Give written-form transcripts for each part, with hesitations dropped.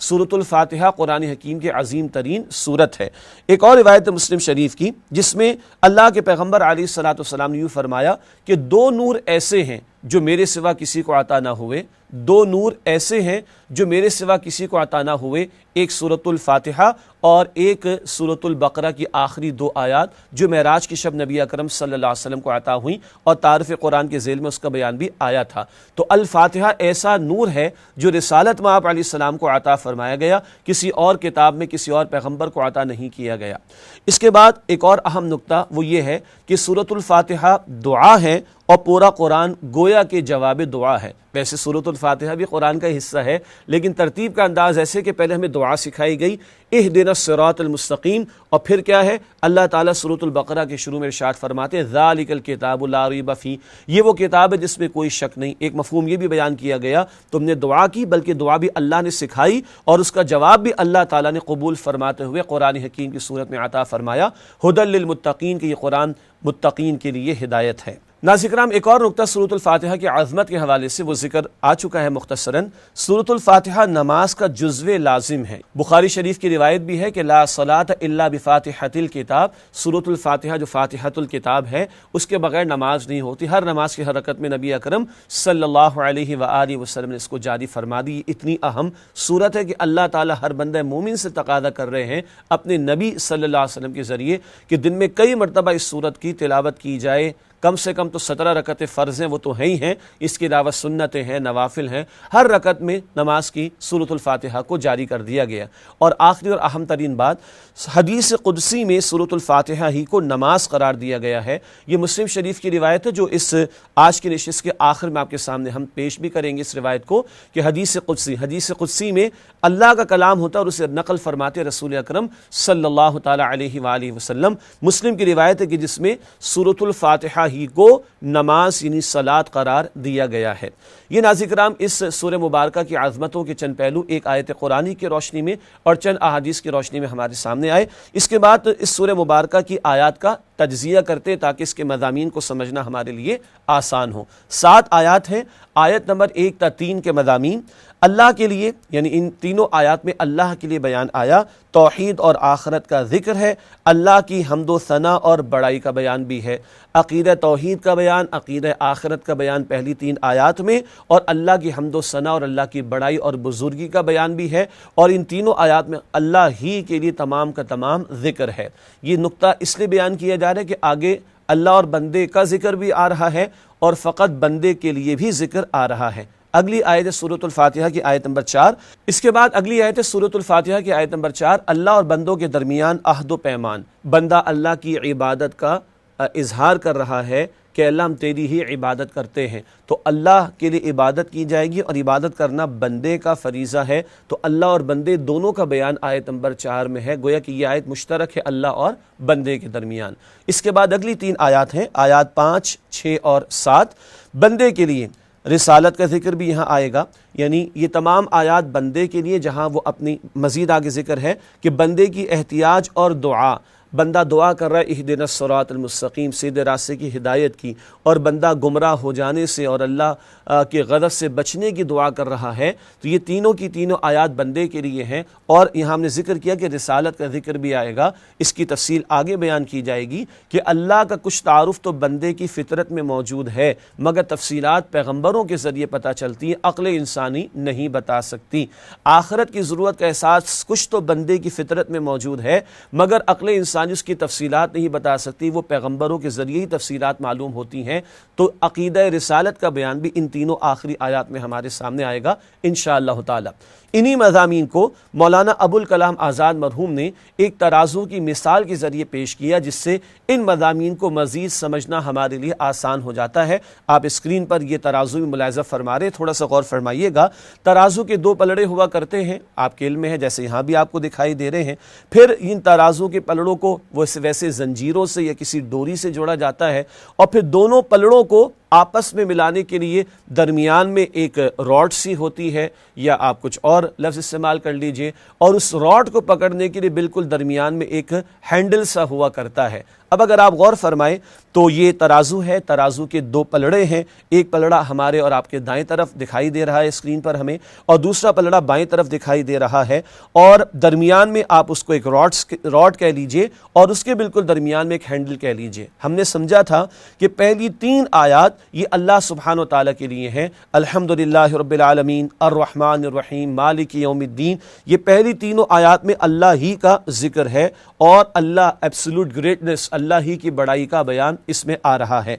سورۃ الفاتحہ قرآن حکیم کی عظیم ترین سورت ہے. ایک اور روایت مسلم شریف کی جس میں اللہ کے پیغمبر علیہ الصلوۃ والسلام نے یوں فرمایا کہ دو نور ایسے ہیں جو میرے سوا کسی کو عطا نہ ہوئے، دو نور ایسے ہیں جو میرے سوا کسی کو عطا نہ ہوئے، ایک سورۃ الفاتحہ اور ایک سورۃ البقرہ کی آخری دو آیات جو معراج کی شب نبی اکرم صلی اللہ علیہ وسلم کو عطا ہوئیں اور تعارف قرآن کے ذیل میں اس کا بیان بھی آیا تھا. تو الفاتحہ ایسا نور ہے جو رسالت میں آپ علیہ السلام کو عطا فرمایا گیا، کسی اور کتاب میں کسی اور پیغمبر کو عطا نہیں کیا گیا. اس کے بعد ایک اور اہم نقطہ وہ یہ ہے کہ سورۃ الفاتحہ دعا ہے اور پورا قرآن گویا کہ جواب دعا ہے. ویسے سورۃ الفاتحہ بھی قرآن کا حصہ ہے، لیکن ترتیب کا انداز ایسے کہ پہلے ہمیں دعا سکھائی گئی، اہدنا الصراط المستقیم، اور پھر کیا ہے اللہ تعالیٰ سورۃ البقرہ کے شروع میں ارشاد فرماتے ہیں ذالک الکتاب لا ریب فیہ، یہ وہ کتاب ہے جس میں کوئی شک نہیں. ایک مفہوم یہ بھی بیان کیا گیا تم نے دعا کی، بلکہ دعا بھی اللہ نے سکھائی اور اس کا جواب بھی اللہ تعالیٰ نے قبول فرماتے ہوئے قرآن حکیم کی صورت میں عطا فرمایا. ھدی للمتقین کہ یہ قرآن متقین کے لیے ہدایت ہے. ناظرین کرام، ایک اور نقطہ سورۃ الفاتحہ کی عظمت کے حوالے سے وہ ذکر آ چکا ہے مختصراً. سورۃ الفاتحہ نماز کا جزو لازم ہے. بخاری شریف کی روایت بھی ہے کہ لا صلاۃ الا بفاتحۃ الکتاب، سورۃ الفاتحہ جو فاتحۃ الکتاب ہے اس کے بغیر نماز نہیں ہوتی. ہر نماز کی حرکت میں نبی اکرم صلی اللہ علیہ وآلہ وسلم نے اس کو جاری فرما دی. اتنی اہم صورت ہے کہ اللہ تعالیٰ ہر بندہ مومن سے تقاضا کر رہے ہیں اپنے نبی صلی اللہ علیہ وسلم کے ذریعے کہ دن میں کئی مرتبہ اس صورت کی تلاوت کی جائے. کم سے کم تو 17 رکعتیں فرض ہیں، وہ تو ہیں ہی ہیں، اس کے علاوہ سنتیں ہیں، نوافل ہیں. ہر رکعت میں نماز کی سورۃ الفاتحہ کو جاری کر دیا گیا. اور آخری اور اہم ترین بات، حدیث قدسی میں سورۃ الفاتحہ ہی کو نماز قرار دیا گیا ہے. یہ مسلم شریف کی روایت ہے جو اس آج کی نشست کے آخر میں آپ کے سامنے ہم پیش بھی کریں گے اس روایت کو، کہ حدیث قدسی میں اللہ کا کلام ہوتا ہے اور اسے نقل فرماتے رسول اکرم صلی اللہ تعالی علیہ وآلہ وسلم. مسلم کی روایت ہے کہ جس میں سورۃ الفاتحہ ہی کو نماز یعنی صلاۃ قرار دیا گیا ہے. یہ ناظرین کرام اس سورہ مبارکہ کی عظمتوں کے چند پہلو ایک آیت قرآنی کی روشنی میں اور چند احادیث کی روشنی میں ہمارے سامنے آئے. اس کے بعد اس سورہ مبارکہ کی آیات کا تجزیہ کرتے تاکہ اس کے مضامین کو سمجھنا ہمارے لیے آسان ہو. 7 آیات ہیں. آیت نمبر 1 تا 3 کے مضامین اللہ کے لیے، یعنی ان تینوں آیات میں اللہ کے لیے بیان آیا. توحید اور آخرت کا ذکر ہے، اللہ کی حمد و ثنا اور بڑائی کا بیان بھی ہے. عقیدہ توحید کا بیان، عقیدہ آخرت کا بیان پہلی 3 آیات میں، اور اللہ کی حمد و ثنا اور اللہ کی بڑائی اور بزرگی کا بیان بھی ہے. اور ان تینوں آیات میں اللہ ہی کے لیے تمام کا تمام ذکر ہے. یہ نقطہ اس لیے بیان کیا جا رہا ہے کہ آگے اللہ اور بندے کا ذکر بھی آ رہا ہے اور فقط بندے کے لیے بھی ذکر آ رہا ہے. اگلی آیت ہے سورۃ الفاتحہ کی آیت نمبر 4. اس کے بعد اگلی آیت ہے سورۃ الفاتحہ کی آیت نمبر 4. اللہ اور بندوں کے درمیان عہد و پیمان. بندہ اللہ کی عبادت کا اظہار کر رہا ہے کہ اللہ ہم تیری ہی عبادت کرتے ہیں، تو اللہ کے لیے عبادت کی جائے گی اور عبادت کرنا بندے کا فریضہ ہے. تو اللہ اور بندے دونوں کا بیان آیت نمبر 4 میں ہے. گویا کہ یہ آیت مشترک ہے اللہ اور بندے کے درمیان. اس کے بعد اگلی 3 آیات ہیں، آیات 5، 6 اور 7. بندے کے لیے رسالت کا ذکر بھی یہاں آئے گا، یعنی یہ تمام آیات بندے کے لیے، جہاں وہ اپنی مزید آگے ذکر ہے کہ بندے کی احتیاج اور دعا. بندہ دعا کر رہا ہے اہدنا الصراط المستقیم، سیدھے راستے کی ہدایت کی، اور بندہ گمراہ ہو جانے سے اور اللہ کے غضب سے بچنے کی دعا کر رہا ہے. تو یہ تینوں کی تینوں آیات بندے کے لیے ہیں. اور یہاں ہم نے ذکر کیا کہ رسالت کا ذکر بھی آئے گا. اس کی تفصیل آگے بیان کی جائے گی کہ اللہ کا کچھ تعارف تو بندے کی فطرت میں موجود ہے، مگر تفصیلات پیغمبروں کے ذریعے پتہ چلتی ہیں، عقل انسانی نہیں بتا سکتی. آخرت کی ضرورت کا احساس کچھ تو بندے کی فطرت میں موجود ہے، مگر عقل انسانی اس کی تفصیلات نہیں بتا سکتی، وہ پیغمبروں کے ذریعے ہی تفصیلات معلوم ہوتی ہیں. تو عقیدہ رسالت کا بیان بھی ان تینوں آخری آیات میں ہمارے سامنے آئے گا انشاءاللہ تعالی. انہی مضامین کو مولانا ابو الکلام آزاد مرحوم نے ایک ترازو کی مثال کے ذریعے پیش کیا، جس سے ان مضامین کو مزید سمجھنا ہمارے لیے آسان ہو جاتا ہے. آپ اسکرین پر یہ ترازو بھی ملاحظہ فرما رہے، تھوڑا سا غور فرمائیے گا. ترازو کے 2 پلڑے ہوا کرتے ہیں، آپ کے علم میں ہے، جیسے یہاں بھی آپ کو دکھائی دے رہے ہیں. پھر ان ترازو کے پلڑوں کو ویسے زنجیروں سے یا کسی ڈوری سے جوڑا جاتا ہے، اور پھر دونوں پلڑوں کو آپس میں ملانے کے لیے درمیان میں ایک راڈ سی ہوتی ہے، یا آپ کچھ اور لفظ استعمال کر لیجئے، اور اس راڈ کو پکڑنے کے لیے بالکل درمیان میں ایک ہینڈل سا ہوا کرتا ہے. اب اگر آپ غور فرمائیں تو یہ ترازو ہے، ترازو کے دو پلڑے ہیں، ایک پلڑا ہمارے اور آپ کے دائیں طرف دکھائی دے رہا ہے اسکرین پر ہمیں، اور دوسرا پلڑا بائیں طرف دکھائی دے رہا ہے، اور درمیان میں آپ اس کو ایک راڈ کہہ لیجئے اور اس کے بالکل درمیان میں ایک ہینڈل کہہ لیجئے۔ ہم نے سمجھا تھا کہ پہلی 3 آیات یہ اللہ سبحانہ و تعالیٰ کے لیے ہیں، الحمدللہ رب العالمین، الرحمن الرحیم، مالک یوم الدین، یہ پہلی تینوں آیات میں اللہ ہی کا ذکر ہے اور اللہ ایبسولوٹ گریٹنس، اللہ ہی کی بڑائی کا بیان اس میں آ رہا ہے۔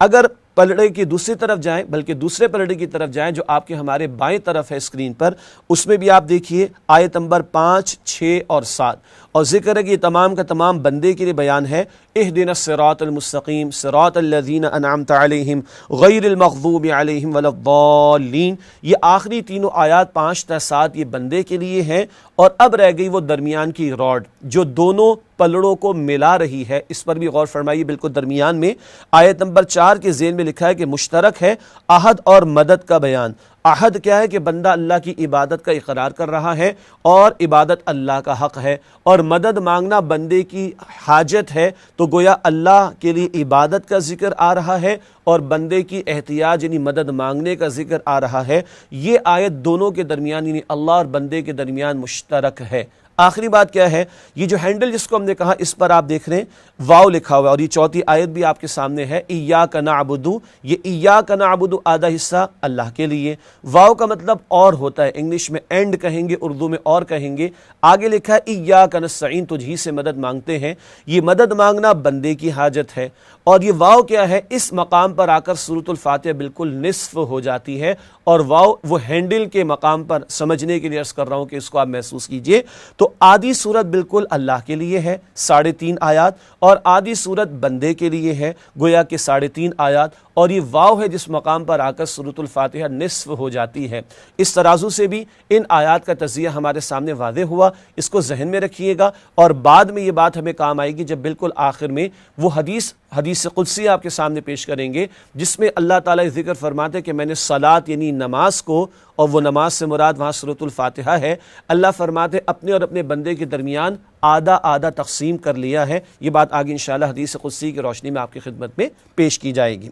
اگر پلڑے کی دوسری طرف جائیں، بلکہ دوسرے پلڑے کی طرف جائیں جو آپ کے ہمارے بائیں طرف ہے اسکرین پر، اس میں بھی آپ دیکھیے آیت نمبر 5، 6 اور 7، اور ذکر ہے کہ یہ تمام کا تمام بندے کے لیے بیان ہے، اہدنا الصراط المستقیم صراط الذین انعمت علیہم غیر المغضوب علیہم ولا الضالین۔ یہ آخری تینوں آیات 5 تا 7 یہ بندے کے لیے ہیں، اور اب رہ گئی وہ درمیان کی راڈ جو دونوں پلڑوں کو ملا رہی ہے، اس پر بھی غور فرمائیے۔ بالکل درمیان میں آیت نمبر 4 کے ذیل میں لکھا ہے کہ مشترک ہے عہد اور مدد کا بیان۔ عہد کیا ہے کہ بندہ اللہ کی عبادت کا اقرار کر رہا ہے اور عبادت اللہ کا حق ہے، اور مدد مانگنا بندے کی حاجت ہے، تو گویا اللہ کے لیے عبادت کا ذکر آ رہا ہے اور بندے کی احتیاج یعنی مدد مانگنے کا ذکر آ رہا ہے۔ یہ آیت دونوں کے درمیان یعنی اللہ اور بندے کے درمیان مشترک ہے۔ آخری بات کیا ہے، یہ جو ہینڈل جس کو ہم نے کہا اس پر آپ دیکھ رہے ہیں واو لکھا ہوا ہے، اور یہ چوتھی آیت بھی آپ کے سامنے ہے، ایاک نعبد، یہ ایاک نعبد آدھا حصہ اللہ کے لیے۔ واو کا مطلب اور ہوتا ہے، انگلش میں اینڈ کہیں گے، اردو میں اور کہیں گے۔ آگے لکھا ہے ایاک نستعین، تجھی سے مدد مانگتے ہیں، یہ مدد مانگنا بندے کی حاجت ہے۔ اور یہ واو کیا ہے، اس مقام پر آ کر سورۃ الفاتحہ بالکل نصف ہو جاتی ہے، اور واو وہ ہینڈل کے مقام پر سمجھنے کے لیے عرض کر رہا ہوں کہ اس کو آپ محسوس کیجئے۔ تو آدھی صورت بالکل اللہ کے لیے ہے 3.5 آیات، اور آدھی صورت بندے کے لیے ہے گویا کہ 3.5 آیات، اور یہ واو ہے جس مقام پر آ کر سورۃ الفاتحہ نصف ہو جاتی ہے۔ اس ترازو سے بھی ان آیات کا تجزیہ ہمارے سامنے واضح ہوا، اس کو ذہن میں رکھیے گا، اور بعد میں یہ بات ہمیں کام آئے گی جب بالکل آخر میں وہ حدیث قدسی آپ کے سامنے پیش کریں گے جس میں اللہ تعالیٰ ذکر فرماتے کہ میں نے صلاۃ یعنی نماز کو، اور وہ نماز سے مراد وہاں سورۃ الفاتحہ ہے، اللہ فرماتے اپنے اور اپنے بندے کے درمیان آدھا آدھا تقسیم کر لیا ہے۔ یہ بات آگے انشاءاللہ حدیث قدسی کی روشنی میں آپ کی خدمت میں پیش کی جائے گی۔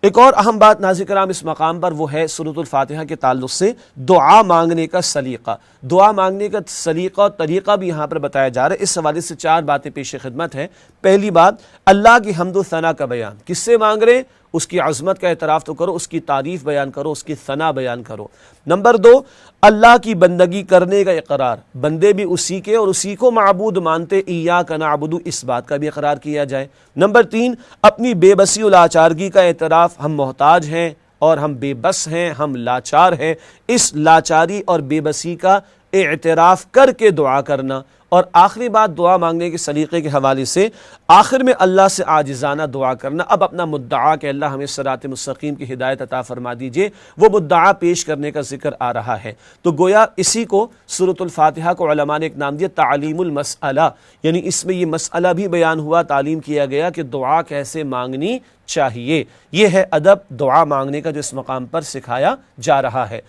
ایک اور اہم بات ناظرین کرام اس مقام پر وہ ہے سورۃ الفاتحہ کے تعلق سے دعا مانگنے کا سلیقہ۔ دعا مانگنے کا سلیقہ اور طریقہ بھی یہاں پر بتایا جا رہا ہے۔ اس حوالے سے 4 باتیں پیش خدمت ہیں۔ پہلی بات، اللہ کی حمد و ثنا کا بیان۔ کس سے مانگ رہے ہیں؟ اس کی عظمت کا اعتراف تو کرو، اس کی تعریف بیان کرو، اس کی ثنا بیان کرو۔ نمبر 2، اللہ کی بندگی کرنے کا اقرار، بندے بھی اسی کے اور اسی کو معبود مانتے، ایاک نعبد، اس بات کا بھی اقرار کیا جائے۔ نمبر 3، اپنی بے بسی و لاچارگی کا اعتراف، ہم محتاج ہیں اور ہم بے بس ہیں، ہم لاچار ہیں، اس لاچاری اور بے بسی کا اعتراف کر کے دعا کرنا۔ اور آخری بات دعا مانگنے کے سلیقے کے حوالے سے آخر میں اللہ سے عاجزانہ دعا کرنا۔ اب اپنا مدعا کہ اللہ ہمیں صراط مستقیم کی ہدایت عطا فرما دیجئے، وہ مدعا پیش کرنے کا ذکر آ رہا ہے۔ تو گویا اسی کو سورۃ الفاتحہ کو علماء نے ایک نام دیا تعلیم المسئلہ، یعنی اس میں یہ مسئلہ بھی بیان ہوا، تعلیم کیا گیا کہ دعا کیسے مانگنی چاہیے۔ یہ ہے ادب دعا مانگنے کا جو اس مقام پر سکھایا جا رہا ہے۔